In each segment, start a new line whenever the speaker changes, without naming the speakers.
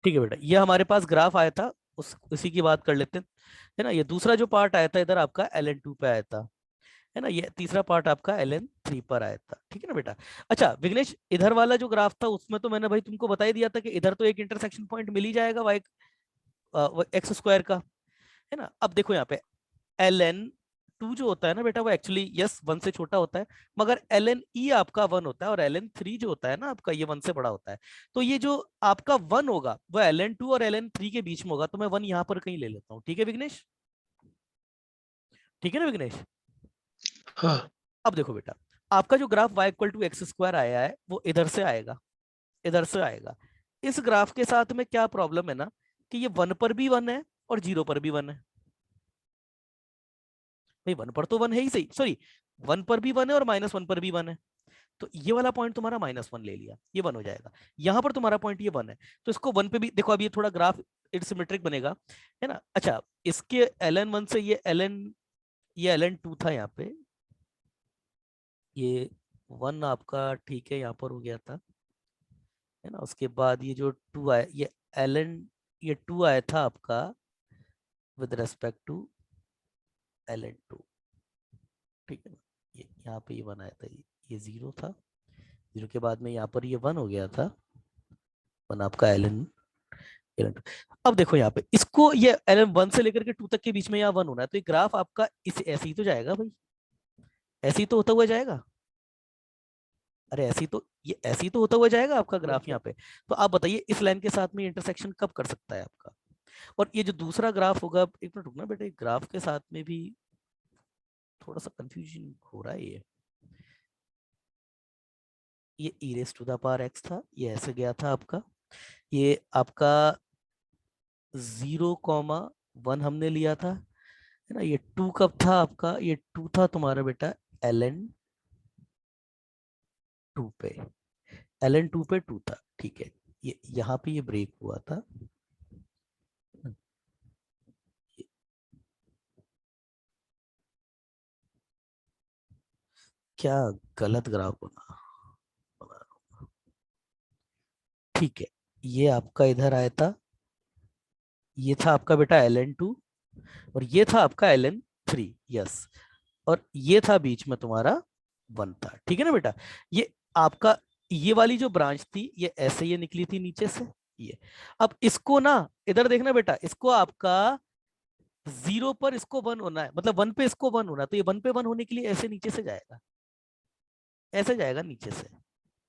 ठीक है बेटा, ये हमारे पास ग्राफ आया था, उसी की बात कर लेते हैं, है ना। ये दूसरा जो पार्ट आया था इधर आपका ln2 पे आया था, है ना। ये तीसरा पार्ट आपका ln3 पर आया था, ठीक है ना बेटा। अच्छा विघ्नेश, इधर वाला जो ग्राफ था उसमें तो मैंने भाई तुमको बता ही दिया था कि इधर तो एक इंटरसेक्शन पॉइंट मिल ही जाएगा वाई एक्स स्क्वायर का, है ना। अब देखो यहाँ पे ln2 जो होता है ना बेटा, वो एक्चुअली यस 1 से छोटा होता है, मगर ln आपका 1 होता है, और ln3 जो होता है ना आपका, ये 1 से बड़ा होता है। तो ये जो आपका 1 होगा वो ln2 और ln3 के बीच में होगा, तो मैं 1 यहाँ पर कहीं ले लेता हूँ, ठीक है विघ्नेश, ठीक है ना विघ्नेश।
हाँ
अब देखो बेटा, आपका जो graph y equal to x square आया है वो इधर से आएगा, इधर से आएगा। इस ग्राफ के साथ में क्या प्रॉब्लम है ना, कि ये 1 पर भी 1 है और 0 पर भी 1 है। भाई 1 पर तो 1 है ही सही, सॉरी 1 पर भी 1 है और -1 पर भी 1 है। तो ये वाला पॉइंट तुम्हारा -1 ले लिया, ये 1 हो जाएगा। यहां पर तुम्हारा पॉइंट ये 1 है, तो इसको 1 पे भी देखो, अब ये थोड़ा ग्राफ इट्स सिमेट्रिक बनेगा, है ना। अच्छा, इसके ln1 से ये ln2 था यहाँ पे, ये 1 आपका ठीक है यहाँ पर हो गया था, है ना। उसके बाद ये जो 2 आया, ये 2 आया था आपका विद रेस्पेक्ट टू ln2, ठीक है ना। ये यहाँ पे ये 1 आया था, ये 0 था, 0 के बाद में यहाँ पर ये 1 हो गया था, 1 आपका ln2। अब देखो यहाँ पे इसको, ये ln1 से लेकर के 2 तक के बीच में यहाँ 1 होना है, तो ये ग्राफ आपका इस ऐसे ही तो जाएगा भाई, ऐसे ही तो होता हुआ जाएगा। अरे ऐसे ही तो, ये ऐसे ही तो होता हुआ जाएगा आपका ग्राफ यहाँ पे। तो आप बताइए इस लाइन के साथ में इंटरसेक्शन कब कर सकता है आपका। और ये जो दूसरा ग्राफ होगा, एक मिनट रुकना बेटा, ग्राफ के साथ में भी थोड़ा सा कंफ्यूजन हो रहा है। ये e raise to the power x था, ये ऐसे गया था आपका, ये आपका 0,1 हमने लिया था, है ना। ये 2 कब था आपका, ये 2 था तुम्हारा बेटा ln2 पे, ln2 पे 2 था, ठीक है। ये यहाँ पे ये ब्रेक हुआ था, क्या गलत ग्राफ बना, ठीक है। ये आपका इधर आया था, ये था आपका बेटा ln2, और ये था आपका ln3, यस। और ये था बीच में तुम्हारा 1 था, ठीक है ना बेटा। ये आपका, ये वाली जो ब्रांच थी ये ऐसे ये निकली थी नीचे से, ये। अब इसको ना, इधर देखना बेटा, इसको आपका 0 पर इसको 1 होना है, मतलब 1 पे इसको 1 होना है, तो ये 1 पे 1 होने के लिए ऐसे नीचे से जाएगा, ऐसे जाएगा नीचे से,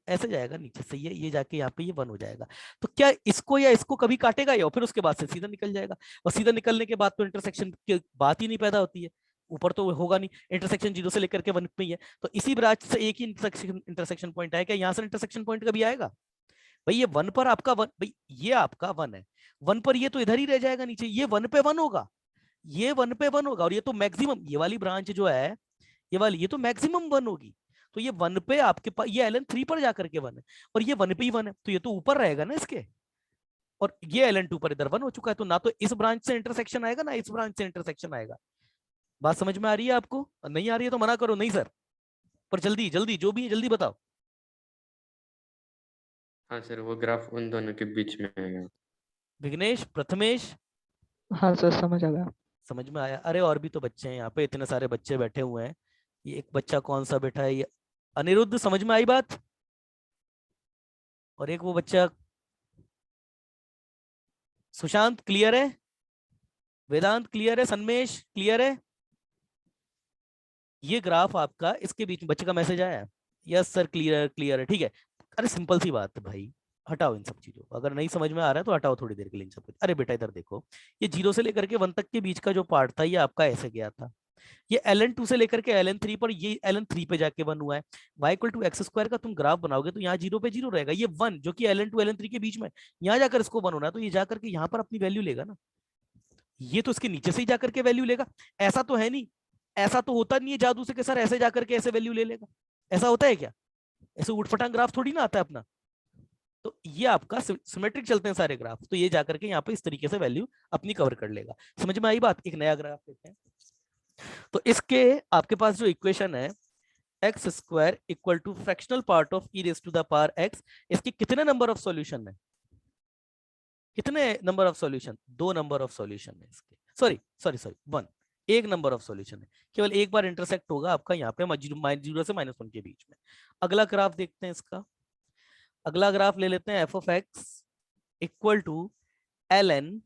ऐसे जाएगा नीचे से, ये जाके यहाँ पे ये 1 हो जाएगा। तो क्या इसको या इसको कभी काटेगा, या फिर उसके बाद से सीधा निकल जाएगा। और सीधा निकलने के बाद तो इंटरसेक्शन की बात ही नहीं पैदा होती है, ऊपर तो होगा नहीं, इंटरसेक्शन 0 से लेकर के 1 पे ही है। तो इसी ब्रांच से एक ही इंटरसेक्शन पॉइंट आएगा, यहाँ से इंटरसेक्शन पॉइंट कभी आएगा भाई, ये 1 पर आपका 1, भाई ये आपका 1 है, 1 पर ये तो इधर ही रह जाएगा नीचे, ये 1 पे 1 होगा, ये 1 पे 1 होगा, और ये तो मैक्सिमम, ये वाली ब्रांच जो है, ये वाली, ये तो मैक्सिमम 1 होगी। तो ये 1 पे आपके पास, ये ln3 पर जाकर के 1 है, और ये 1 पे ही 1 है, तो ये तो ऊपर रहेगा ना इसके। और ये ln2 पर इधर 1 हो चुका है, तो ना तो इस ब्रांच से इंटरसेक्शन आएगा ना इस ब्रांच से इंटरसेक्शन आएगा। बात समझ में आ रही है आपको, नहीं आ रही है तो मना करो, नहीं सर, पर जल्दी जल्दी जो भी है जल्दी बताओ।
हाँ सर, वो ग्राफ उन दोनों के बीच में है।
विघ्नेश, प्रथमेश,
हाँ सर, समझ आ गया।
समझ में आया। अरे और भी तो बच्चे हैं यहाँ पे, इतने सारे बच्चे बैठे हुए हैं, ये एक बच्चा कौन सा बैठा है, ये अनिरुद्ध, समझ में आई बात। और एक वो बच्चा सुशांत, क्लियर है, वेदांत क्लियर है, सन्मेश क्लियर है। ये ग्राफ आपका इसके बीच में, बच्चे का मैसेज आया है, यस सर क्लियर क्लियर है, ठीक है। अरे सिंपल सी बात है भाई, हटाओ इन सब चीजों को, अगर नहीं समझ में आ रहा है तो हटाओ थोड़ी देर के लिए इन सब कुछ। अरे बेटा इधर देखो, ये 0 से लेकर के 1 तक के बीच का जो पार्ट था ये आपका ऐसे गया था, ये ln2 से लेकर के ln3 पर, ये ln3 पे जाके 1 हुआ है। y equal to x square का तुम ग्राफ बनाओगे तो यहाँ 0 पे 0 रहेगा, ये 1 जो कि ln2 ln3 के बीच में, यहाँ जाकर इसको 1 होना है, तो ये जाकर के यहाँ पर अपनी वैल्यू लेगा ना, ये तो इसके नीचे से ही जाकर के वैल्यू लेगा। ऐसा तो है नहीं, ऐसा तो होता नहीं है जादू से कि सर ऐसे जाकर के ऐसे वैल्यू ले लेगा, ऐसा होता है क्या, ऐसे उठपटांग ग्राफ थोड़ी ना आता है अपना। तो ये आपका सिमेट्रिक चलते हैं सारे ग्राफ, तो ये जाकर के यहाँ पे इस तरीके से वैल्यू अपनी कवर कर लेगा। समझ में आई बात। एक नया ग्राफ लेते हैं, तो इसके आपके पास जो इक्वेशन है x square equal to fractional part of e raise to the power x, इसके कितने नंबर ऑफ सॉल्यूशन है, कितने number of solution? 2 number of solution है इसके, सॉरी सॉरी सॉरी 1, एक नंबर ऑफ सॉल्यूशन है, केवल एक बार इंटरसेक्ट होगा आपका यहाँ पे -0 से -1 के बीच में। अगला ग्राफ देखते हैं इसका। अगला ग्राफ ले लेते हैं f of x equal to ln,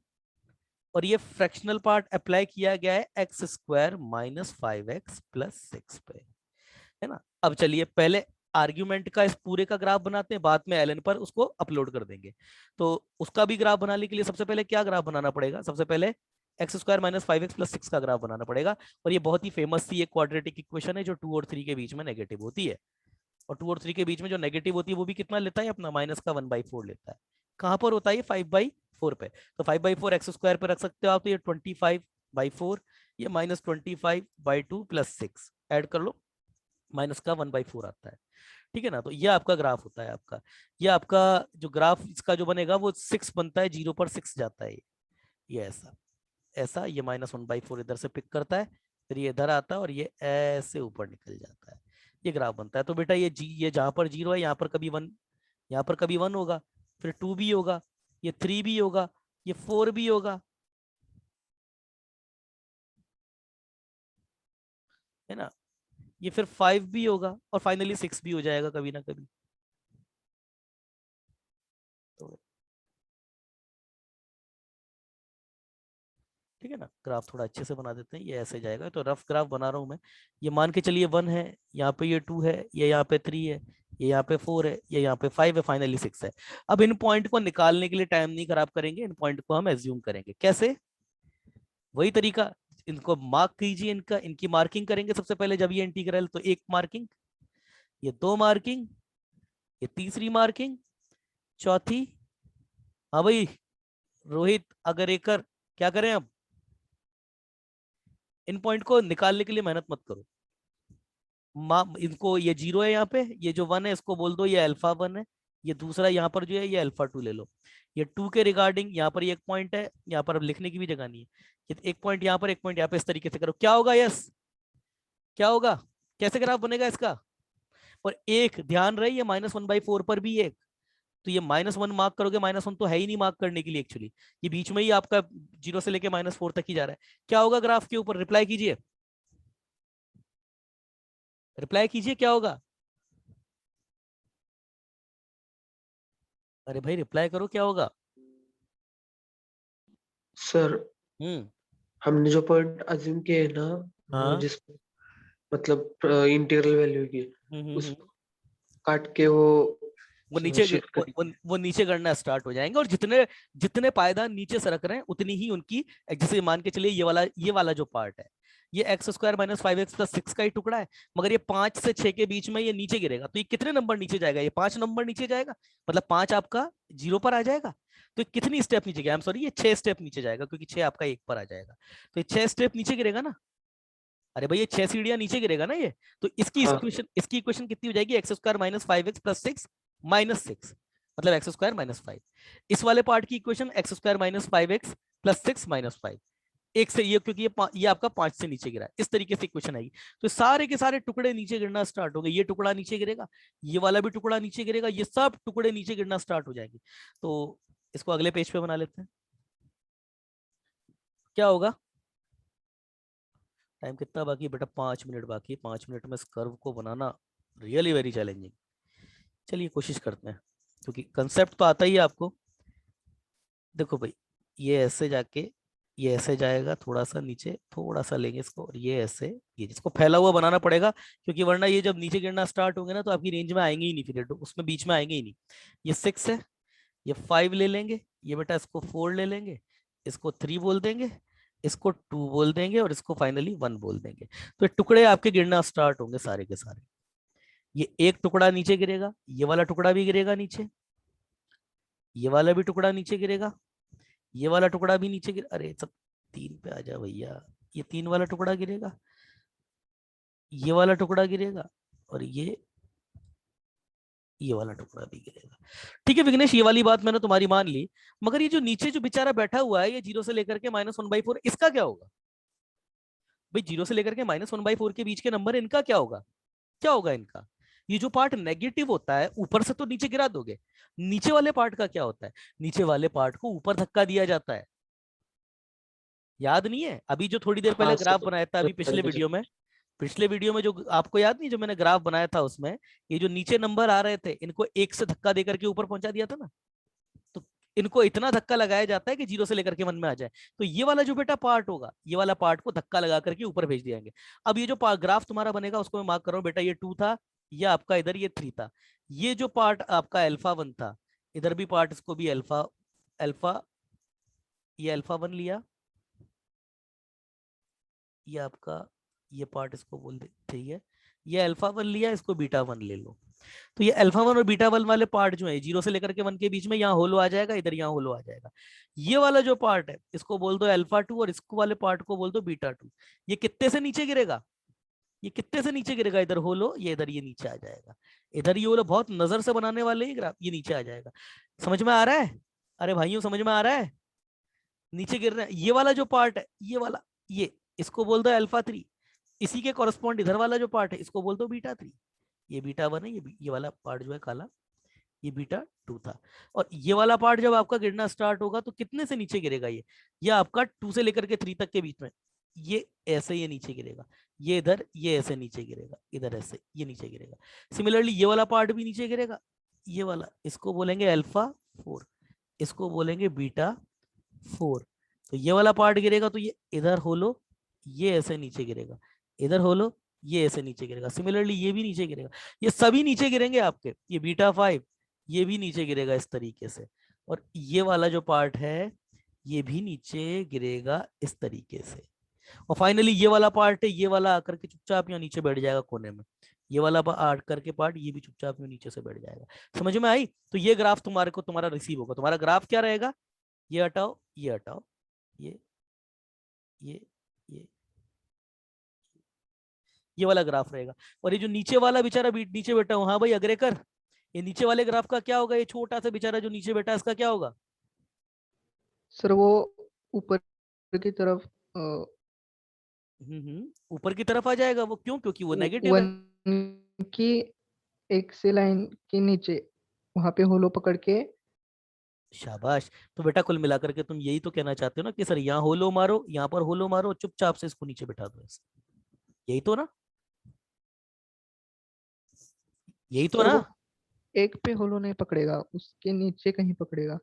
और ये फ्रैक्शनल पार्ट अप्लाई किया गया है x square minus 5x plus 6 पे, है ना। अब चलिए पहले आर्ग्यूमेंट का इस पूरे का ग्राफ बनाते हैं, बाद में ln पर उसको अपलोड कर देंगे। तो उसका भी ग्राफ बनाने के लिए सबसे पहले क्या ग्राफ बनाना पड़ेगा? सबसे पहले x square minus 5x plus 6 का ग्राफ बनाना पड़ेगा। और ये बहुत ही फेमस सी एक क्वाड्रेटिक इक्वेशन है जो 2 और 3 के बीच में नेगेटिव होती है, और 2 और 3 के बीच में जो नेगेटिव होती है वो भी कितना लेता है अपना? माइनस का 1/4 लेता है। कहां पर होता है ये? 5/4 पे। तो 5/4 एक्स स्क्वायर पे रख सकते हो आप, तो ये 25/4, ये -25/2 प्लस 6 ऐड कर लो, माइनस का 1/4 आता है, ठीक है ना। तो ये आपका ग्राफ होता है आपका। ये आपका जो ग्राफ इसका जो बनेगा वो 6 बनता है, 0 पर 6 जाता है, ये ऐसा ऐसा, ये -1/4 इधर से पिक करता है, फिर ये इधर आता है और ये ऐसे ऊपर निकल जाता है, ये ग्राफ बनता है। तो बेटा ये जहां पर 0 है यहाँ पर कभी 1, यहाँ पर कभी 1 होगा, फिर 2 भी होगा, ये 3 भी होगा, ये 4 भी होगा, है ना, ये फिर 5 भी होगा, और फाइनली 6 भी हो जाएगा कभी ना कभी। तो ठीक है ना, ग्राफ थोड़ा अच्छे से बना देते हैं, ये ऐसे जाएगा। तो रफ ग्राफ बना रहा हूं मैं, ये मान के चलिए 1 है, यहाँ पे ये 2 है, ये यहाँ पे 3 है, ये यहाँ पे 4 है, ये यहाँ पे 5 है, फाइनली 6 है। अब इन पॉइंट को निकालने के लिए टाइम नहीं खराब करेंगे, इन पॉइंट को हम एज्यूम करेंगे। कैसे? वही तरीका, इनको मार्क कीजिए, इनका इनकी मार्किंग करेंगे सबसे पहले जब ये इंटीग्रल, तो एक मार्किंग, ये 2 मार्किंग, ये तीसरी मार्किंग, चौथी। हाँ भाई रोहित अगरेकर, क्या करें अब? इन पॉइंट को निकालने के लिए मेहनत मत करो, इनको, ये 0 है यहाँ पे, ये जो 1 है इसको बोल दो ये अल्फा 1 है, ये दूसरा यहाँ पर जो है ये अल्फा 2 ले लो। ये 2 के रिगार्डिंग यहाँ पर ये एक पॉइंट है, यहाँ पर अब लिखने की भी जगह नहीं है, ये एक पॉइंट यहाँ पर, एक पॉइंट यहाँ पे, इस तरीके से करो, क्या होगा? यस, क्या होगा? कैसे ग्राफ बनेगा इसका? और एक ध्यान रहे, ये -1/4 पर भी एक, तो ये -1 मार्क करोगे, -1 तो है ही नहीं मार्क करने के लिए एक्चुअली, ये बीच में ही आपका 0 से लेके -4 तक ही जा रहा है। क्या होगा ग्राफ के ऊपर? रिप्लाई कीजिए, रिप्लाई कीजिए, क्या होगा? अरे भाई रिप्लाई करो, क्या होगा?
सर
हम्म,
हमने जो पॉइंट अज्यूम किए हैं ना,
हाँ,
जिस मतलब इंटीग्रल वैल्यू की, उस
हम्म।
काट के
वो नीचे
शिफ्ट करेंगे।
वो नीचे गिरना स्टार्ट हो जाएंगे, और जितने जितने पायदान नीचे सरक रहे हैं उतनी ही उनकी, जैसे मान के चलिए ये वाला जो पार्ट है, ये x square minus 5x plus 6 का ही टुकड़ा है, मगर ये 5 से 6 के बीच में ये नीचे गिरेगा, तो ये कितने नंबर नीचे जाएगा? ये 5 नंबर नीचे जाएगा, मतलब 5 आपका 0 पर आ जाएगा। तो ये कितनी स्टेप नीचे गया? आई एम सॉरी, ये 6 स्टेप नीचे जाएगा, क्योंकि 6 आपका 1 पर आ जाएगा, तो ये 6 स्टेप नीचे गिरेगा ना। अरे भाई ये 6 सीढ़ियां नीचे गिरेगा ना ये, तो
हाँ
इसकी इक्वेशन कितनी हो जाएगी? X square minus 5x plus 6 -6, मतलब एक्स स्क्वायर -5। इस वाले पार्ट की equation x square minus 5x plus 6 -5, एक से ये, क्योंकि ये आपका 5 से नीचे गिरा है, इस तरीके से इक्वेशन आएगी। तो सारे के सारे टुकड़े नीचे गिरना स्टार्ट हो गए, ये टुकड़ा नीचे गिरेगा, ये वाला भी टुकड़ा नीचे गिरेगा, ये सब टुकड़े नीचे गिरना स्टार्ट हो जाएंगे। तो इसको अगले पेज पे बना लेते हैं। क्या होगा? टाइम कितना बाकी है बेटा? 5 मिनट बाकी है। 5 मिनट में इस कर्व को बनाना रियली वेरी चैलेंजिंग। चलिए कोशिश करते हैं, क्योंकि कंसेप्ट तो आता ही है आपको। देखो भाई, ये ऐसे जाके, ये ऐसे जाएगा, थोड़ा सा नीचे, थोड़ा सा लेंगे इसको, और ये ऐसे, ये जिसको फैला हुआ बनाना पड़ेगा, क्योंकि वरना ये जब नीचे गिरना स्टार्ट होंगे ना तो आपकी रेंज में आएंगे ही नहीं, फिर उसमें बीच में आएंगे ही नहीं। ये 6 है, ये 5 ले लेंगे, ये बेटा इसको 4 ले लेंगे, इसको 3 बोल देंगे, इसको 2 बोल देंगे, और इसको फाइनली 1 बोल देंगे। तो ये टुकड़े आपके गिरना स्टार्ट होंगे सारे के सारे। ये एक टुकड़ा नीचे गिरेगा, ये वाला टुकड़ा भी गिरेगा नीचे, ये वाला भी टुकड़ा नीचे गिरेगा, ये वाला टुकड़ा भी नीचे गिर, अरे सब 3 पे आ जा भैया, ये 3 वाला टुकड़ा गिरेगा, ये वाला टुकड़ा गिरेगा, और ये वाला टुकड़ा भी गिरेगा। ठीक है विघ्नेश, ये वाली बात मैंने तुम्हारी मान ली, मगर ये जो नीचे जो बेचारा बैठा हुआ है, ये 0 से लेकर के -1/4, इसका क्या होगा? भाई 0 से लेकर के -1/4 के बीच के नंबर, इनका क्या होगा? क्या होगा इनका? ये जो पार्ट नेगेटिव होता है ऊपर से तो नीचे गिरा दोगे, नीचे वाले पार्ट का क्या होता है, नीचे वाले पार्ट को ऊपर धक्का दिया जाता है। याद नहीं है अभी जो थोड़ी देर पहले
हाँ
ग्राफ
सर,
बनाया था अभी पिछले वीडियो में, पिछले वीडियो में जो आपको याद नहीं जो मैंने ग्राफ बनाया था उसमें ये जो नीचे नंबर आ रहे थे इनको एक से धक्का देकर के ऊपर पहुंचा दिया था ना। तो इनको इतना धक्का लगाया जाता है कि 0 से लेकर के 1 में आ जाए। तो ये वाला जो बेटा पार्ट होगा ये वाला पार्ट को धक्का लगा करके ऊपर भेज दिएंगे। अब ये जो ग्राफ तुम्हारा बनेगा उसको मैं मार्क कर रहा हूं बेटा, ये 2 था, ये आपका इधर ये 3 था। ये जो पार्ट आपका अल्फा 1 था, इधर भी पार्ट इसको भी अल्फा अल्फा, ये अल्फा 1 लिया, ये आपका ये पार्ट इसको बोल दे, ठीक है, ये अल्फा 1 लिया, इसको बीटा 1 ले लो। तो ये अल्फा 1 और बीटा 1 वाले पार्ट जो है 0 से लेकर के 1 के बीच में यहाँ होलो आ जाएगा, इधर यहाँ होलो आ जाएगा। ये वाला जो पार्ट है इसको बोल दो अल्फा 2 और इसको वाले पार्ट को बोल दो बीटा 2। ये कितने से नीचे गिरेगा, ये कितने से नीचे गिरेगा, इधर होलो, ये इधर ये नीचे आ जाएगा। इधर ये होलो बहुत नजर से बनाने वाले ही ग्राफ, ये नीचे आ जाएगा। समझ में आ रहा है, अरे भाइयों समझ में आ रहा है, नीचे गिर रहा है। ये वाला जो पार्ट है ये वाला, ये इसको बोल दो अल्फा 3, इसी के कॉरेस्पॉन्ड इधर वाला जो पार्ट है इसको बोल दो बीटा 3। ये बीटा 1 है, ये वाला पार्ट जो है काला ये बीटा 2 था। और ये वाला पार्ट जब आपका गिरना स्टार्ट होगा तो कितने से नीचे गिरेगा, ये आपका 2 से लेकर के 3 तक के बीच में, ये ऐसे ये नीचे गिरेगा, ये इधर ये ऐसे नीचे गिरेगा, इधर ऐसे ये नीचे गिरेगा। सिमिलरली ये वाला पार्ट भी नीचे गिरेगा, ये वाला इसको बोलेंगे अल्फा 4, इसको बोलेंगे बीटा 4। तो ये वाला पार्ट गिरेगा तो ये इधर होलो, ये ऐसे नीचे गिरेगा, इधर होलो, ये ऐसे नीचे गिरेगा। सिमिलरली ये भी नीचे गिरेगा, ये सभी नीचे गिरेंगे आपके, ये बीटा 5 ये भी नीचे गिरेगा इस तरीके से। और ये वाला जो पार्ट है ये भी नीचे गिरेगा इस तरीके से। और फाइनली ये वाला पार्ट है, ये वाला आकर के चुपचाप यहाँ नीचे बैठ जाएगा कोने में, ये वाला आर्ट करके पार्ट ये भी चुपचाप नीचे से बैठ जाएगा। समझ में आई। तो ये ग्राफ तुम्हारे को तुम्हारा रिसीव होगा। तुम्हारा ग्राफ क्या रहेगा, ये हटाओ ये हटाओ, ये ये ये ये वाला ग्राफ रहेगा। और ये जो नीचे वाला बेचारा नीचे बैठा हूं, हाँ भाई अग्रेकर, ये नीचे वाले ग्राफ का क्या होगा, ये छोटा सा बेचारा जो नीचे बैठा है इसका क्या होगा।
सर वो ऊपर की तरफ
ऊपर की तरफ आ जाएगा वो, क्यों, क्योंकि वो नेगेटिव है।
1 की एक से लाइन के नीचे वहां पे होलो पकड़ के।
शाबाश। तो बेटा कुल मिलाकर के तुम यही तो कहना चाहते हो ना कि सर यहाँ होलो मारो, यहाँ पर होलो मारो, चुपचाप से इसको नीचे बिठा दो ऐसे, यही तो ना, यही तो
सर
ना।
वो एक पे होलो नहीं पकड़ेगा, उसके नीचे कहीं पकड़ेगा।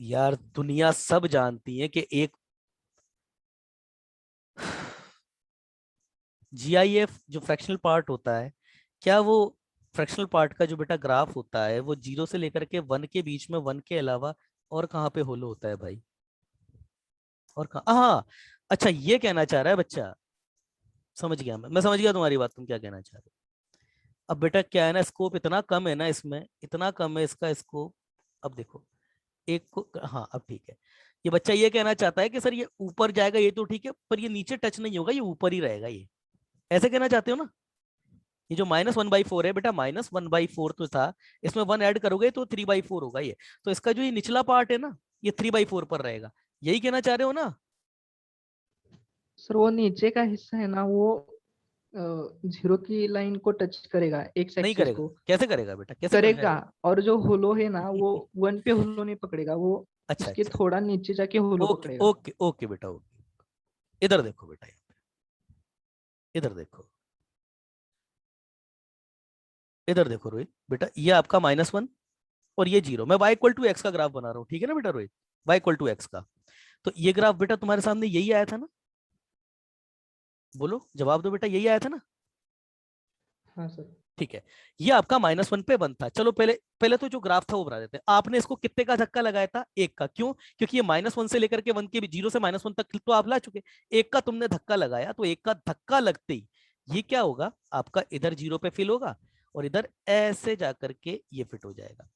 यार दुनिया सब जानती है कि एक जीआईएफ जो फ्रैक्शनल पार्ट होता है, क्या वो फ्रैक्शनल पार्ट का जो बेटा ग्राफ होता है वो 0 से लेकर के 1 के बीच में, 1 के अलावा और कहाँ पे होलो होता है भाई, और कहाँ, हाँ अच्छा ये कहना चाह रहा है बच्चा, समझ गया मैं समझ गया तुम्हारी बात, तुम क्या कहना चाह रहे हो। अब बेटा क्या है ना, स्कोप इतना कम है ना इसमें, इतना कम है इसका स्कोप। अब देखो एक को, हाँ अब ठीक है, ये बच्चा ये कहना चाहता है कि सर ये ऊपर जाएगा ये तो ठीक है, पर ये नीचे टच नहीं होगा, ये ऊपर ही रहेगा, ये ऐसे कहना चाहते हो ना। ये जो -1/4 है बेटा, -1/4 तो था, इसमें 1 ऐड करोगे तो 3/4 होगा ये, तो इसका जो ये निचला पार्ट है ना ये 3/4 पर रहेगा, यही कहना चाह रहे हो ना।
सर वो नीचे का हिस्सा है ना, वो 0 की लाइन को टच करेगा, एक्स
नहीं
एक्सिस
करेगा,
को
कैसे करेगा बेटा, कैसे कर
करेगा।
जाएगा।
और जो होलो है ना वो 1 पे होलो नहीं पकड़ेगा, वो
अच्छा
उसके
अच्छा,
थोड़ा नीचे जाके होलो
ओके
पकड़ेगा।
ओके ओके बेटा ओके। इधर देखो बेटा, इधर देखो, इधर देखो रोहित बेटा, ये आपका -1 और ये 0, मैं y=x का ग्राफ बना रहा हूँ, ठीक है ना बेटा रोहित, y=x का। तो ये ग्राफ बेटा तुम्हारे सामने यही आया था ना, बोलो जवाब दो बेटा, यही आया था ना।
हाँ सर।
ठीक है, ये आपका -1 पे बनता। चलो पहले पहले तो जो ग्राफ था वो बना देते हैं। आपने इसको कितने का धक्का लगाया था, 1 का, क्यों, क्योंकि ये -1 से लेकर के 1 के 0 से -1 तक तो आप ला चुके, 1 का तुमने धक्का लगाया, तो 1 का धक्का लगते ही ये क्या होगा आपका, इधर 0 पे फिल होगा और इधर ऐसे जाकर के ये फिट हो जाएगा।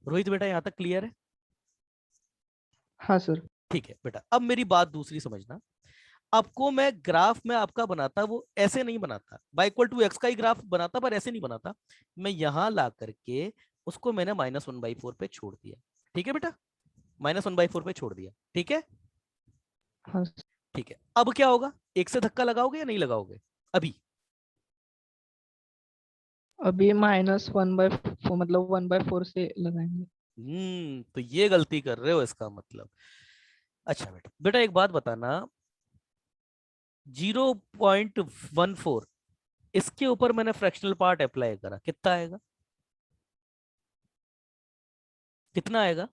रोहित बेटा यहां तक क्लियर है।
हाँ सर।
ठीक है बेटा, अब मेरी बात दूसरी समझना। आपको मैं ग्राफ में आपका बनाता वो ऐसे नहीं बनाता, y=x का ही ग्राफ बनाता, पर ऐसे नहीं बनाता। मैं यहां ला करके उसको मैंने -1/4 पे छोड़ दिया, ठीक है बेटा, -1/4 पे छोड़ दिया, ठीक है।
हाँ सर।
ठीक है, अब क्या होगा, एक से धक्का लगाओगे या नहीं लगाओगे अभी।
अभी -1/4 मतलब 1/4 से लगाएंगे।
तो ये गलती कर रहे हो इसका मतलब। अच्छा बेटा, बेटा एक बात बताना, 0.14 इसके ऊपर मैंने फ्रैक्शनल पार्ट अप्लाई करा, कितना आएगा? कितना आएगा?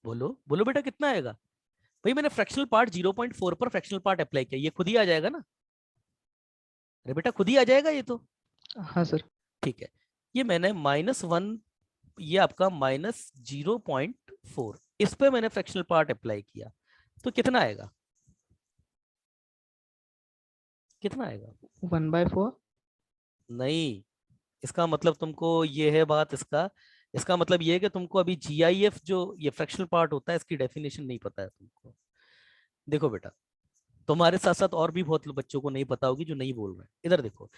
बोलो बोलो बेटा, कितना आएगा? भाई मैंने फ्रैक्शनल पार्ट 0.4 पर फ्रैक्शनल पार्ट अप्लाई किया, ये खुद ही आ जाएगा ना? अरे बेटा खुद ही आ जाएगा ये तो।
हाँ सर।
ठीक है, ये मैंने -1, ये आपका -0.4, इस पे मैंने फ्रैक्शनल पार्ट अप्लाई किया, तो कितना आएगा? कितना आएगा?
1/4।
नहीं, इसका मतलब तुमको ये है बात, इसका इसका मतलब ये है कि तुमको अभी जीआईएफ जो ये फ्रैक्शनल पार्ट होता है इसकी डेफिनेशन नहीं पता है तुमको। देखो बेटा, तुम्हारे साथ साथ और भी बहुत बच्चों को नहीं पता होगी जो नहीं बोल रहे हैं। इधर देखो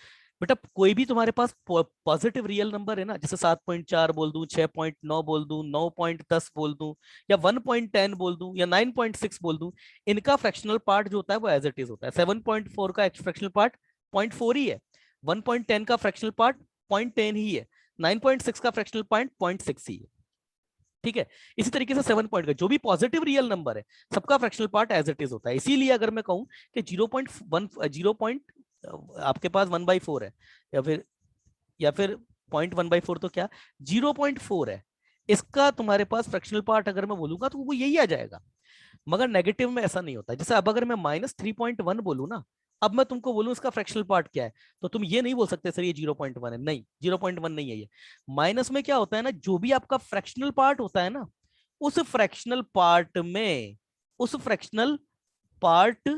बेटा, कोई भी तुम्हारे पास पॉजिटिव रियल नंबर है ना, जैसे 7.4 बोल दूं, 6.9 बोल दूं, 9.10 बोल दूं, या 1.10 बोल दूं, या 9.6 बोल दूं, इनका फ्रैक्शनल पार्ट जो होता है वो एज इट इज होता है। 7.4 का फ्रैक्शनल पार्ट 0.4 ही है, 1.10 का फ्रैक्शनल पार्ट 0.10 ही है, 9.6 का फ्रैक्शनल पॉइंट 0.6 ही है। ठीक है, इसी तरीके से 7 पॉइंट का जो भी पॉजिटिव रियल नंबर है सबका fractional part as it is होता है। इसीलिए अगर मैं कहूं कि 0.1 आपके पास 1/4 है, या फिर 0.1/4, तो क्या 0.4 है, इसका तुम्हारे पास फ्रैक्शनल पार्ट अगर मैं बोलूंगा तो वो यही आ जाएगा। मगर नेगेटिव में ऐसा नहीं होता। जैसे अब अगर मैं -3.1 बोलूं ना, अब मैं तुमको बोलूं इसका फ्रैक्शनल पार्ट क्या है, तो तुम ये नहीं बोल सकते सर ये 0.1 है, नहीं 0.1 नहीं है ये। माइनस में क्या होता है ना, जो भी आपका फ्रैक्शनल पार्ट होता है ना, उस फ्रैक्शनल पार्ट में, उस फ्रैक्शनल पार्ट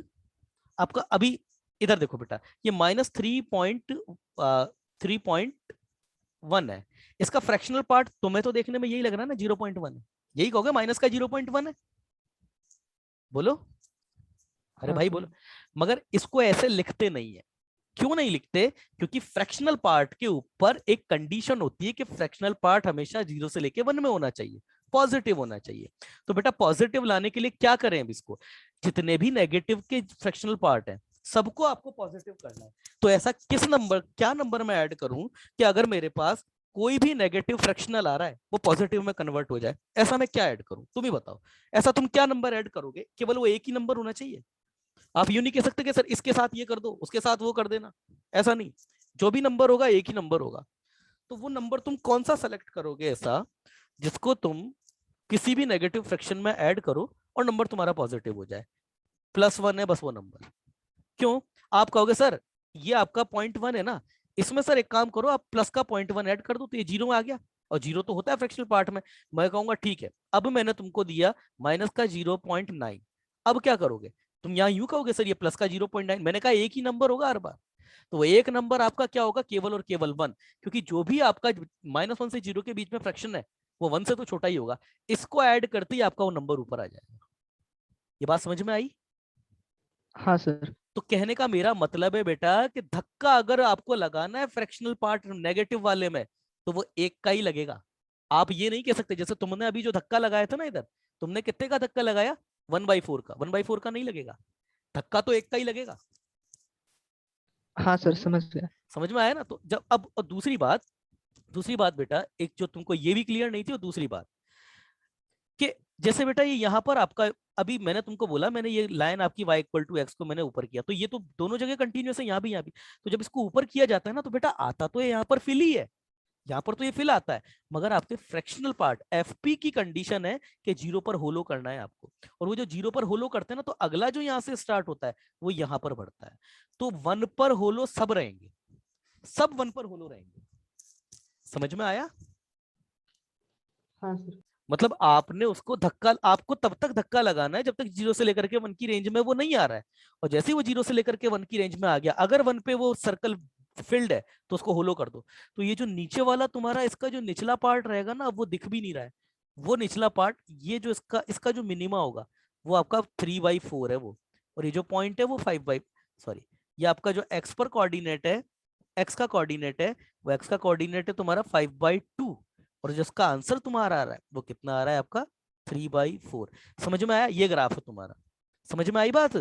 आपका अभी, इधर देखो बेटा, ये -3.1 है, इसका फ्रैक्शनल पार्ट तुम्हें तो देखने में यही लग रहा है ना 0.1 है, यही कहोगे माइनस का 0.1 है? बोलो, अरे
हाँ
भाई
सर।
बोलो। मगर इसको ऐसे लिखते नहीं है। क्यों नहीं लिखते? क्योंकि फ्रैक्शनल पार्ट के ऊपर एक कंडीशन होती है कि फ्रैक्शनल पार्ट हमेशा 0 से लेके 1 में होना चाहिए, पॉजिटिव होना चाहिए। तो बेटा पॉजिटिव लाने के लिए क्या करें अब इसको, जितने भी नेगेटिव के फ्रैक्शनल पार्ट हैं सबको आपको पॉजिटिव करना है। तो ऐसा किस नंबर, क्या नंबर में ऐड करूं कि अगर मेरे पास कोई भी नेगेटिव फ्रैक्शनल आ रहा है वो पॉजिटिव में कन्वर्ट हो जाए, ऐसा मैं क्या ऐड करूं? तुम ही बताओ, ऐसा तुम क्या नंबर ऐड करोगे? केवल वो एक ही नंबर होना चाहिए? आप यूं नहीं कह सकते कि सर इसके साथ ये कर दो, उसके साथ वो कर देना, ऐसा नहीं। जो भी नंबर होगा एक ही नंबर होगा। तो वो नंबर तुम कौन सा सेलेक्ट करोगे ऐसा जिसको तुम किसी भी नेगेटिव फ्रैक्शन में ऐड करो और नंबर तुम्हारा पॉजिटिव हो जाए? +1 है बस वो नंबर। क्यों? आप कहोगे सर ये आपका 0.1 है ना, इसमें सर एक काम करो, आप प्लस का 0.1 ऐड कर दो तो ये 0 में आ गया, और 0 तो होता है फ्रैक्शनल पार्ट में। मैं कहूंगा ठीक है, अब मैंने तुमको दिया माइनस का 0.9, अब क्या करोगे? तुम यहाँ यूं कहोगे सर ये प्लस का 0.9, मैंने कहा एक ही नंबर होगा हर बार, तो वो एक नंबर आपका क्या होगा, केवल और केवल 1, क्योंकि जो भी आपका -1 से 0 के बीच में फ्रैक्शन है वो 1 से तो छोटा ही होगा। इसको ऐड करते ही आपका वो नंबर ऊपर आ जाएगा। ये बात समझ में आई?
हाँ सर।
तो कहने का मेरा मतलब है बेटा कि धक्का अगर आपको लगाना है फ्रैक्शनल पार्ट नेगेटिव वाले में तो वो एक का ही लगेगा। आप ये नहीं कह सकते, जैसे तुमने अभी जो धक्का लगाया था ना इधर, तुमने कितने का धक्का लगाया? 1/4 का, 1/4 का नहीं लगेगा, धक्का तो एक का ही लगेगा।
हाँ सर,
समझ में?
समझ गया।
समझ में आया ना? तो जब अब और दूसरी बात बेटा, एक जो तुमको ये भी क्लियर नहीं थी, और दूसरी बात कि जैसे बेटा ये यहाँ पर आपका, अभी मैंने तुमको बोला, मैंने ये लाइन आपकी y=x को मैंने ऊपर किया, तो ये तो दोनों जगह कंटिन्यूस है, यहाँ भी। तो जब इसको ऊपर किया जाता है ना तो बेटा आता तो यहाँ पर फिल ही है, यहाँ पर तो ये फिल आता है, मगर आपके फ्रैक्शनल पार्ट एफपी की कंडीशन है कि 0 पर होलो करना है आपको। और वो जो 0 पर होलो करते हैं ना, तो अगला जो यहाँ से स्टार्ट होता है वो यहाँ पर बढ़ता है। तो 1 पर होलो सब रहेंगे, सब 1 पर होलो रहेंगे। समझ में आया?
हाँ सर।
मतलब आपने उसको धक्का, आपको तब तक धक्का लगाना है जब तक 0 से लेकर के 1 की रेंज में वो नहीं आ रहा है, और जैसे ही वो 0 से लेकर के 1 की रेंज में आ गया, अगर 1 पे वो सर्कल फिल्ड है तो उसको होलो कर दो। तो ये जो नीचे वाला तुम्हारा इसका जो निचला पार्ट रहेगा ना, वो दिख भी नहीं रहा है, वो निचला पार्ट, ये जो इसका इसका जो मिनिमा होगा वो आपका 3/4 है वो, और ये जो पॉइंट है वो 5 सॉरी, ये आपका जो एक्स पर कोऑर्डिनेट है, एक्स का कोऑर्डिनेट है, वो एक्स का कोऑर्डिनेट है तुम्हारा 5/2, और जिसका आंसर तुम्हारा आ रहा है वो कितना आ रहा है आपका 3/4। समझ में आया? ये ग्राफ है तुम्हारा। समझ में आई बात?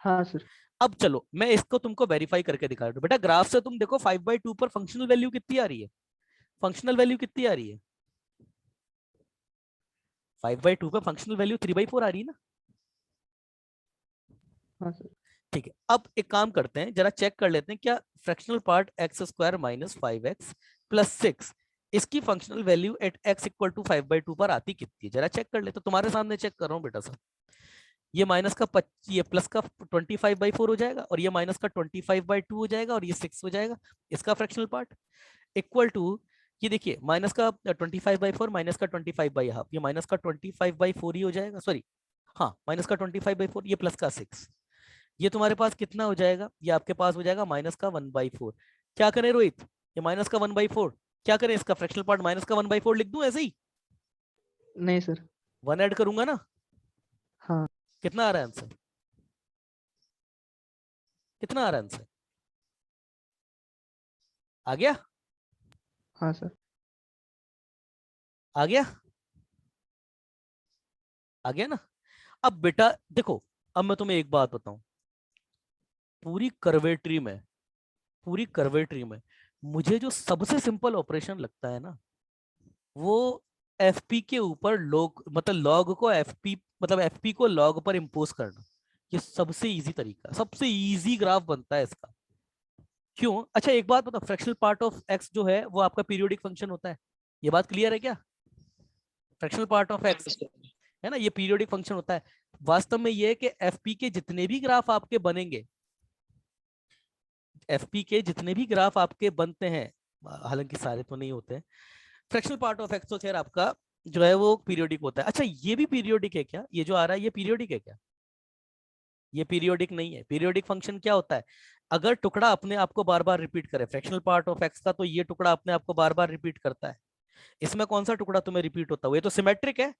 हाँ सर।
अब चलो मैं इसको तुमको वेरीफाई करके दिखा रहा हूँ बेटा। ग्राफ से तुम देखो 5/2 पर फंक्शनल वैल्यू कितनी आ रही है, फंक्शनल वैल्यू कितनी आ रही है, 5/2 पे फंक्शनल वैल्यू 3/4 आ रही है ना।
हाँ सर।
ठीक है, अब एक काम करते हैं, जरा चेक कर लेते हैं क्या fractional part x² minus 5x plus 6 इसकी functional value at x equal to 5/2 पर आती कितनी है, जरा चेक कर लेते। तुम्हारे सामने चेक कर रहा हूँ बेटा सब। ये माइनस का ये प्लस का 25/4 हो जाएगा, और ये माइनस का 25/2 हो जाएगा, और ये 6 हो जाएगा इसका फ्रैक्शनल पार्ट, इक्वल टू ये देखिए माइनस का 25/4 माइनस का 25/2, ये माइनस का 25/4 ही हो जाएगा, सॉरी हाँ माइनस का 25/4, ये प्लस का 6, ये तुम्हारे पास कितना हो जाएगा, ये आपके पास हो जाएगा माइनस का 1/4। क्या करें रोहित, ये माइनस का 1/4 क्या करें, इसका फ्रैक्शनल पार्ट माइनस का 1/4 लिख दूं ऐसे ही,
नहीं सर।
1 ऐड करूंगा ना,
हाँ।
कितना आ रहा है आंसर, कितना आ रहा है आंसर, आ गया,
हाँ सर।
आ गया, आ गया ना। अब बेटा देखो, अब मैं तुम्हें एक बात बताऊं, पूरी कर्वेट्री में, पूरी कर्वेट्री में मुझे जो सबसे सिंपल ऑपरेशन लगता है ना, वो एफपी के ऊपर लॉग, मतलब लॉग को एफपी, मतलब एफपी को लॉग पर इंपोज करना, ये सबसे इजी तरीका, सबसे इजी ग्राफ बनता है इसका। क्यों, अच्छा एक बात बताओ, फ्रैक्शनल पार्ट ऑफ एक्स जो है वो आपका पीरियोडिक फंक्शन होता है, ये बात क्लियर है क्या, फ्रैक्शनल पार्ट ऑफ एक्स है ना, ये पीरियोडिक फंक्शन होता है। वास्तव में ये है कि एफपी के जितने भी ग्राफ आपके बनेंगे, एफपी के जितने भी ग्राफ आपके बनते हैं, हालांकि सारे तो नहीं होते हैं, फ्रैक्शनल पार्ट ऑफ एक्स तो खैर आपका जो है वो पीरियोडिक होता है। अच्छा ये भी पीरियोडिक है क्या, ये जो आ रहा है ये पीरियोडिक है क्या, ये पीरियोडिक नहीं है। पीरियोडिक फंक्शन क्या होता है, अगर टुकड़ा अपने आप को बार बार रिपीट करे, फ्रैक्शनल पार्ट ऑफ एक्स का तो ये टुकड़ा अपने आप को बार बार रिपीट करता है, इसमें कौन सा टुकड़ा तुम्हें रिपीट होता है, ये तो सिमेट्रिक है,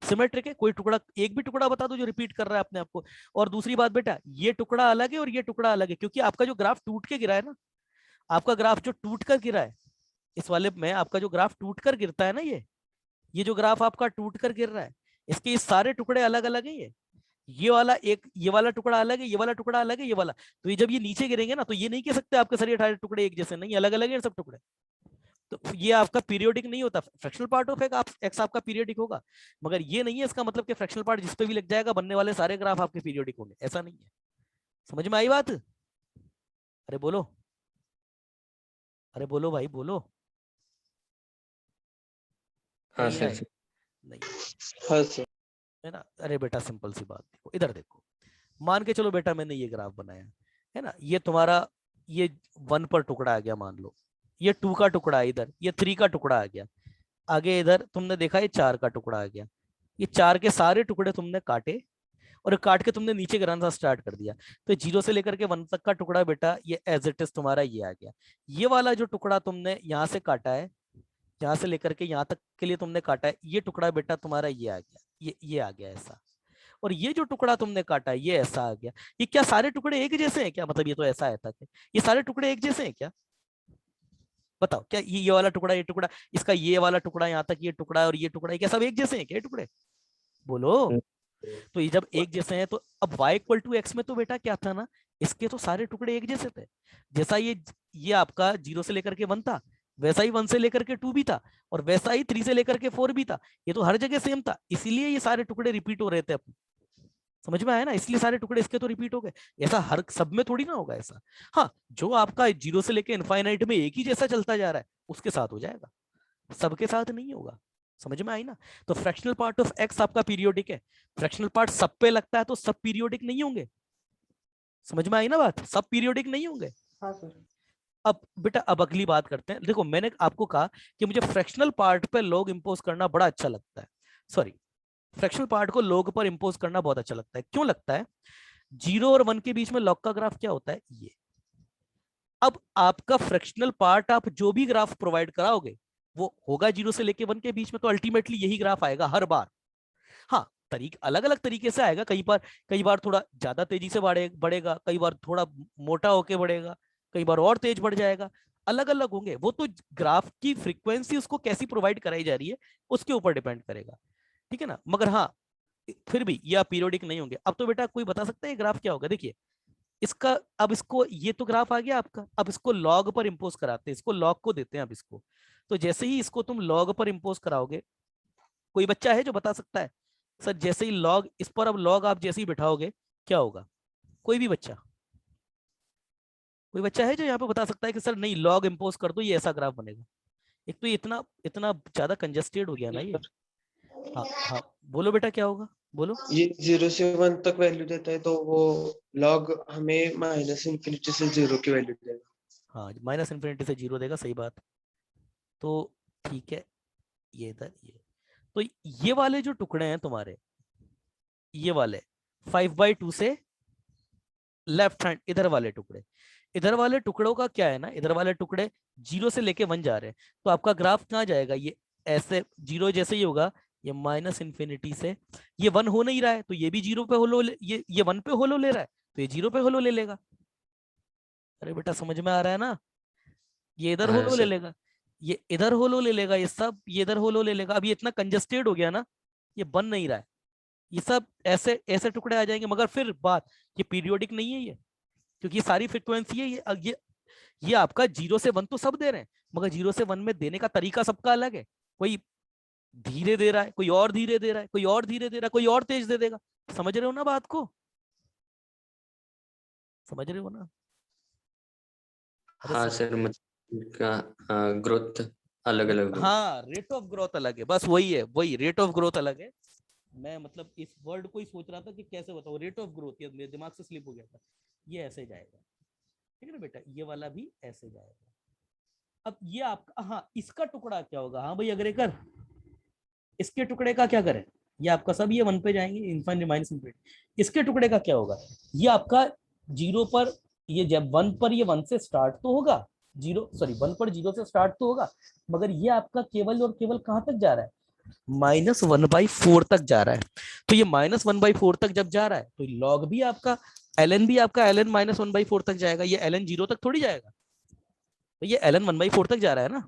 सिमेट्रिक है, कोई टुकड़ा एक भी टुकड़ा बता दो जो रिपीट कर रहा है अपने आप को। और दूसरी बात बेटा, ये टुकड़ा अलग है और ये टुकड़ा अलग है, क्योंकि आपका जो ग्राफ टूट के गिरा है ना, आपका ग्राफ जो टूट कर गिरा है, इस वाले में आपका जो ग्राफ टूट कर गिरता है ना, ये जो ग्राफ आपका टूट कर गिर रहा है, इसके ये सारे टुकड़े अलग अलग है, ये वाला एक, ये वाला टुकड़ा अलग है, ये वाला टुकड़ा अलग है, ये वाला, तो ये जब ये नीचे गिरेंगे ना, तो ये नहीं कह सकते आपके सारे 18 टुकड़े एक जैसे, नहीं, अलग अलग है सब टुकड़े, तो ये आपका पीरियोडिक नहीं होता। फ्रैक्शनल पार्ट ऑफ एक्स आपका पीरियोडिक होगा, मगर ये नहीं है इसका मतलब कि फ्रैक्शनल पार्ट जिस पे भी लग जाएगा बनने वाले सारे ग्राफ आपके पीरियोडिक होंगे, ऐसा नहीं है। समझ में आई बात, अरे बोलो, अरे बोलो भाई बोलो,
हाँ
नहीं
सर।
आए, नहीं आए,
हाँ सर।
है ना। अरे बेटा सिंपल सी बात, देखो इधर देखो, मान के चलो बेटा मैंने ये ग्राफ बनाया है ना, ये तुम्हारा ये 1 पर टुकड़ा आ गया मान लो, ये 2 का टुकड़ा है इधर, ये 3 का टुकड़ा आ गया, आगे इधर तुमने देखा ये 4 का टुकड़ा आ गया, ये 4 के सारे टुकड़े तुमने काटे, और काट के तुमने नीचे गिराना स्टार्ट कर दिया, तो 0 से लेकर के 1 तक का टुकड़ा बेटा ये एज इट इज तुम्हारा ये आ गया। ये वाला जो टुकड़ा तुमने यहाँ से काटा है, यहाँ से लेकर के यहाँ तक के लिए तुमने काटा है, ये टुकड़ा बेटा तुम्हारा ये आ गया, ये आ गया ऐसा, और ये जो टुकड़ा तुमने काटा है ये ऐसा आ गया। ये क्या सारे टुकड़े एक जैसे हैं क्या, मतलब ये तो ऐसा आया था कि ये सारे टुकड़े एक जैसे हैं क्या, बताओ क्या ये वाला टुकड़ा, ये टुकड़ा, इसका ये वाला टुकड़ा, यहाँ तक ये टुकड़ा और ये टुकड़ा, ये क्या सब एक जैसे हैं क्या ये टुकड़े, बोलो। तो ये जब एक जैसे हैं तो अब y इक्वल टू एक्स में तो बेटा क्या था ना, इसके तो सारे टुकड़े एक जैसे थे, जैसा ये आपका 0 से लेकर के 1 था, वैसा ही 1 से लेकर के 2 भी था, और वैसा ही 3 से लेकर के 4 भी था, ये तो हर जगह सेम था, इसीलिए ये सारे टुकड़े रिपीट हो रहे थे अपने, समझ में आया ना, इसलिए सारे टुकड़े इसके तो रिपीट हो गए, ऐसा हर सब में थोड़ी ना होगा ऐसा। हाँ जो आपका 0 से लेकर इनफाइनाइट में एक ही जैसा चलता जा रहा है उसके साथ हो जाएगा, सबके साथ नहीं होगा, समझ में आई ना। तो फ्रैक्शनल पार्ट ऑफ एक्स आपका पीरियोडिक है, फ्रैक्शनल पार्ट सब पे लगता है तो सब पीरियोडिक नहीं होंगे, समझ में आई ना बात, सब पीरियोडिक नहीं होंगे।
हाँ सर।
अब बेटा अब अगली बात करते हैं, देखो मैंने आपको कहा कि मुझे फ्रैक्शनल पार्ट पे लॉग इंपोज करना बड़ा अच्छा लगता है, सॉरी फ्रैक्शनल पार्ट को लॉग पर इंपोज करना बहुत अच्छा लगता है, क्यों लगता है, 0 और 1 के बीच में लॉग का ग्राफ क्या होता है ये, अब आपका फ्रैक्शनल पार्ट आप जो भी ग्राफ प्रोवाइड कराओगे वो होगा 0 से लेके 1 के बीच में, तो अल्टीमेटली यही ग्राफ आएगा हर बार। हाँ अलग अलग तरीके से आएगा, कई बार थोड़ा ज्यादा तेजी से बढ़ेगा, कई बार थोड़ा मोटा होके बढ़ेगा, कई बार और तेज बढ़ जाएगा, अलग अलग होंगे वो तो, ग्राफ की फ्रीक्वेंसी उसको कैसी प्रोवाइड कराई जा रही है उसके ऊपर डिपेंड करेगा, ठीक है ना। मगर हाँ फिर भी ये पीरियोडिक नहीं होंगे। अब तो बेटा कोई बता सकता है ग्राफ क्या होगा, देखिए इसका, अब इसको, ये तो ग्राफ आ गया आपका, अब इसको लॉग पर इंपोज कराते हैं, इसको लॉग को देते हैं अब इसको। तो जैसे ही इसको तुम लॉग पर इंपोज कराओगे, कोई बच्चा है जो बता सकता है सर जैसे ही लॉग इस पर, अब लॉग आप जैसे ही बिठाओगे क्या होगा? कोई भी बच्चा, कोई बच्चा है जो यहाँ पे बता सकता है कि सर नहीं लॉग इंपोज कर दो ये ऐसा ग्राफ बनेगा? एक तो ये इतना इतना ज्यादा कंजेस्टेड हो गया ना ये। हाँ हाँ, बोलो बेटा क्या होगा, बोलो।
ये 0 से 1 तक वैल्यू देता है, तो वो लॉग हमें -∞ से 0 की वैल्यू देगा।
हाँ, माइनस इन्फिनिटी से 0 देगा, सही बात। तो ठीक है, ये इधर ये, तो ये वाले जो टुकड़े हैं तुम्हारे, ये वाले 5/2 से लेफ्ट हैंड, इधर वाले टुकड़े, इधर वाले टुकड़ों का क्या है ना, इधर वाले टुकड़े 0 से लेके 1 जा रहे हैं, तो आपका ग्राफ कहाँ जाएगा? ये ऐसे 0 जैसे ही होगा, ये -∞ से, ये 1 हो नहीं रहा है तो ये भी 0 पे होलो, ये 1 पे होलो ले रहा है तो ये 0 पे होलो ले लेगा। अरे बेटा समझ में आ रहा है ना? ये इधर
हाँ
होलो ले
सर।
लेगा, ये इधर होलो ले लेगा, ये सब ये इधर होलो ले लेगा। अब ये इतना कंजेस्टेड हो गया ना, ये बन नहीं रहा है, ये सब ऐसे ऐसे टुकड़े आ जाएंगे। मगर फिर बात, ये पीरियोडिक नहीं है ये, क्योंकि ये सारी फ्रिक्वेंसी है, ये आपका 0 से 1 तो सब दे रहे हैं, मगर 0 से 1 में देने का तरीका सबका अलग है। कोई धीरे दे रहा है, कोई और धीरे दे रहा है, कोई और धीरे दे रहा है, कोई और तेज दे देगा। समझ रहे हो ना बात को? समझ रहे हो ना? अरे
हाँ
सब,
सर, मतलब का ग्रोथ अलग अलग होगी।
हाँ रेट ऑफ ग्रोथ अलग है, बस वही है, वही रेट ऑफ ग्रोथ अलग है। मैं मतलब इस वर्ड को ही सोच रहा था कि कैसे बताऊं, रेट ऑफ ग्रोथ, ये मेरे दिमाग से स्लिप हो गया था। ये ऐसे जाएगा, ठीक है ना बेटा, ये वाला भी ऐसे जाएगा। अब ये आपका, हाँ इसका टुकड़ा क्या होगा? हाँ भाई अगर कर, इसके टुकड़े का क्या करें? ये आपका सब ये 1 पे जाएंगे, इनफाइनाइट माइनस इनफिनिटी। इसके टुकड़े का क्या होगा? ये आपका 0 पर, ये जब 1 पर, ये 1 से स्टार्ट तो होगा, 0 सॉरी 1 पर 0 से स्टार्ट तो होगा, मगर ये आपका केवल और केवल कहां तक जा रहा है? -1/4 तक जा रहा है। तो ये -1/4 तक जब जा रहा है तो लॉग भी आपका, ln भी आपका ln -1/4 तक जाएगा, ये ln 0 तक थोड़ी जाएगा। तो ये ln 1/4 तक जा रहा है ना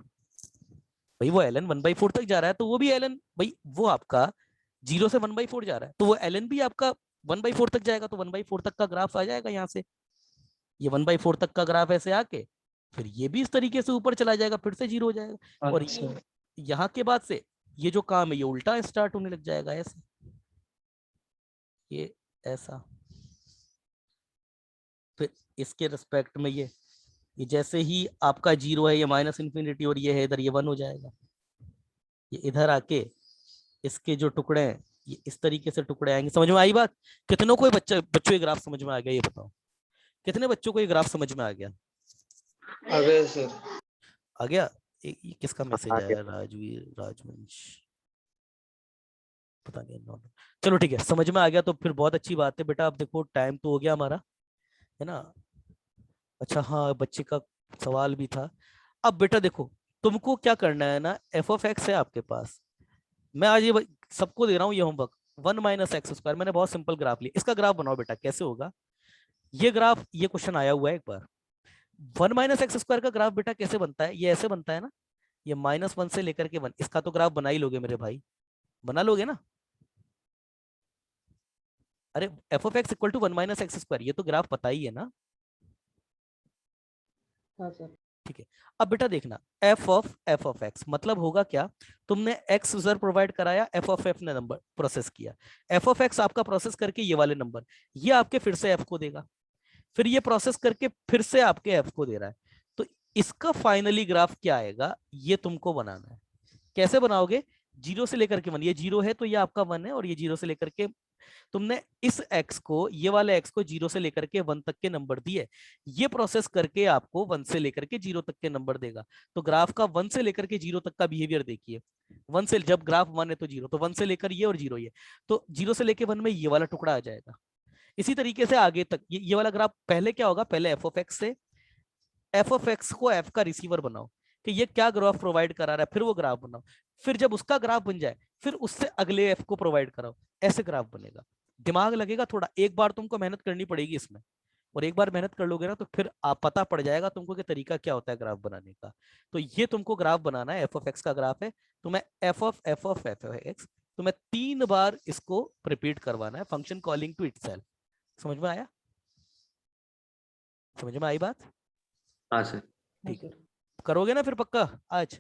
भाई, वो ln 1/4 तक जा रहा है, तो वो भी ln भाई, वो आपका 0 से 1/4 जा रहा है, तो वो ln भी आपका 1/4 तक जाएगा, तो 1/4 तक का ग्राफ आ जाएगा यहाँ से। ये 1/4 तक का ग्राफ ऐसे आके फिर ये भी इस तरीके से ऊपर चला जाएगा, फिर से 0 हो जाएगा, और
अच्छा।
यहाँ के बाद से ये जो काम है ये उल्टा स्टार्ट होने लग जाएगा, ऐसे, ये ऐसा। फिर इसके रिस्पेक्ट में ये जैसे ही आपका 0 है, ये -∞ और ये है इधर, ये 1 हो जाएगा। ये इधर आके इसके जो टुकड़े हैं, ये इस तरीके से टुकड़े आएंगे। समझ में आई बात? कितनों को बच्चों को ग्राफ समझ में आ गया ये बताओ? कितने बच्चों को ये ग्राफ समझ में आ गया?
आ गया सर।
आ गया? ये किसका मैसेज
आ
आया?
गया।
राजवीर राजवंश, पता नहीं unknown। चलो ठीक है, समझ में आ गया तो फिर बहुत अच्छी बात है बेटा। अब देखो टाइम तो हो गया हमारा, है ना? अच्छा हाँ, बच्चे का सवाल भी था। अब बेटा देखो, तुमको क्या करना है ना, f(x) है आपके पास। मैं आज ये सबको दे रहा हूँ ये होमवर्क। 1 - x², मैंने बहुत सिंपल ग्राफ लिया, इसका ग्राफ बनाओ बेटा। कैसे होगा ये ग्राफ? ये क्वेश्चन आया हुआ है एक बार। 1 - x² का ग्राफ बेटा कैसे बनता है? ये ऐसे बनता है ना, ये -1 से लेकर के 1, इसका तो ग्राफ बना ही लोगे मेरे भाई, बना लोगे ना? अरे f(x) = 1 - x², ये तो ग्राफ पता ही है ना?
हाँ सर।
ठीक है, अब बेटा देखना, f(x) मतलब होगा क्या? तुमने x यूजर प्रोवाइड कराया, f(f) ने नंबर प्रोसेस किया, f(x) आपका प्रोसेस करके ये वाले नंबर, ये आपके फिर से f को देगा, फिर ये प्रोसेस करके फिर से आपके f को दे रहा है। तो इसका फाइनली ग्राफ क्या आएगा ये तुमको बनाना है। कैसे बनाओगे? 0 से लेकर के 1, ये 0 है तो ये आपका 1 है, और ये 0 से लेकर के, तुमने इस x को, ये वाले x को 0 से लेकर के 1 तक के नंबर दिए, ये प्रोसेस करके आपको 1 से लेकर के 0 तक के नंबर देगा। तो ग्राफ का 1 से लेकर के 0 तक का बिहेवियर देखिए। 1 से, जब ग्राफ 1 है तो 0, तो 1 से लेकर ये और 0 ये, तो 0 से लेकर 1 में ये वाला टुकड़ा आ जाएगा। इसी तरीके से आगे तक ये वाला ग्राफ, पहले क्या होगा, पहले f(x) से f(x) को f का रिसीवर बनाओ कि ये क्या ग्राफ प्रोवाइड करा रहा है, फिर वो ग्राफ बनाओ, फिर जब उसका ग्राफ बन जाए फिर उससे अगले f को प्रोवाइड कराओ, ऐसे ग्राफ बनेगा। दिमाग लगेगा थोड़ा, एक बार तुमको मेहनत करनी पड़ेगी इसमें, और एक बार मेहनत कर लोगे ना तो फिर आप पता पड़ जाएगा तुमको कि तरीका क्या होता है ग्राफ बनाने का। तो ये तुमको ग्राफ बनाना है, f(x) का ग्राफ है, तो मैं f(f)(f)(x), तो मैं 3 बार इसको रिपीट करवाना है, फंक्शन कॉलिंग टू इटसेल्फ। समझ में आया? समझ में आई बात?
हाँ सर।
हाँ
ठीक।
सर।
करोगे ना फिर पक्का आज?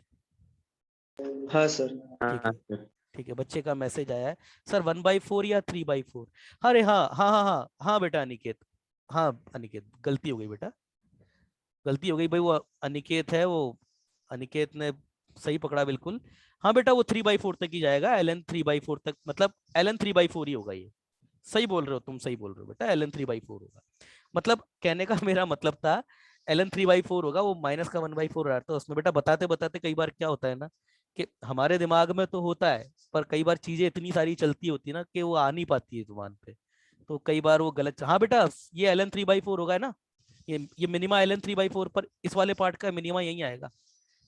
हाँ सर।
हाँ
ठीक
हाँ
है
सर।
ठीक है। बच्चे का मैसेज आया है सर 1/4 या 3/4। अरे हाँ हाँ हाँ हाँ हाँ बेटा अनिकेत, हाँ अनिकेत गलती हो गई बेटा, गलती हो गई भाई। वो अनिकेत है, वो अनिकेत ने सही पकड़ा बिल्कुल। हाँ बेटा वो 3/4 तक ही जाएगा, एल एन 3/4 तक, मतलब एल एन 3/4 ही होगा ये। सही बोल रहे हो तुम, सही बोल रहे हो बेटा, एल एन 3/4 होगा। मतलब कहने का मेरा मतलब था एल एन 3/4 होगा, वो माइनस का 1/4 रहा था उसमें। बेटा बताते बताते कई बार क्या होता है ना कि हमारे दिमाग में तो होता है, पर कई बार चीजें इतनी सारी चलती होती है ना कि वो आ नहीं पाती है जुबान पे, तो कई बार वो गलत। हाँ बेटा ये एल एन 3/4 होगा ना, ये मिनिमा एल एन 3/4 पर, इस वाले पार्ट का मिनिमा यही आएगा।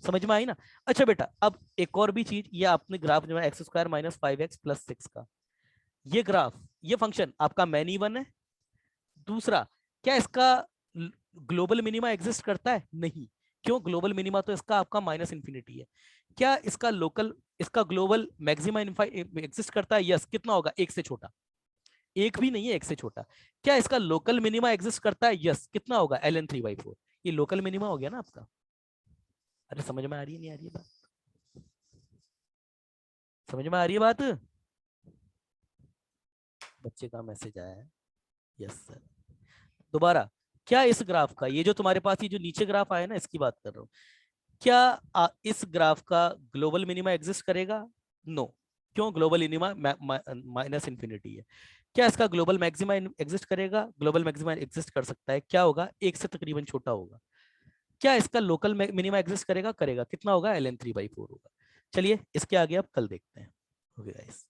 समझ में आई ना? अच्छा बेटा अब एक और भी चीज, ये आपने ग्राफ जो है x² - 5x + 6 का, ये ग्राफ, ये फंक्शन आपका मैन इवन है। दूसरा, क्या इसका ग्लोबल मिनिमा एग्जिस्ट करता है? नहीं। क्यों? ग्लोबल मिनिमा तो इसका आपका -∞ है। क्या इसका लोकल, इसका ग्लोबल मैक्सिमा एग्जिस्ट करता है? यस। कितना होगा? एक से छोटा, एक भी नहीं है, एक से छोटा। क्या इसका लोकल मिनिमा एग्जिस्ट करता है? यस। कितना होगा? ln 3/4। ये लोकल मिनिमा हो गया ना आपका। अरे समझ में आ रही है नहीं आ रही है बात? समझ में आ रही है बात? बच्चे का मैसेज आया है। Yes sir. दोबारा, क्या इस ग्राफ का, ये जो तुम्हारे पास ये जो नीचे ग्राफ आया ना, इसकी बात कर रहा हूँ, क्या इस ग्राफ का ग्लोबल मिनिमा एग्जिस्ट करेगा? नो। क्यों? ग्लोबल मिनिमा -∞ है। क्या इसका ग्लोबल मैक्सिमा एग्जिस्ट करेगा? ग्लोबल मैक्सिमा एग्जिस्ट कर सकता है। क्या होगा? एक से तकरीबन छोटा होगा। क्या इसका लोकल मिनिमा एग्जिस्ट करेगा? करेगा। कितना होगा? ln 3/4 होगा। चलिए इसके आगे आप कल देखते हैं। Okay guys.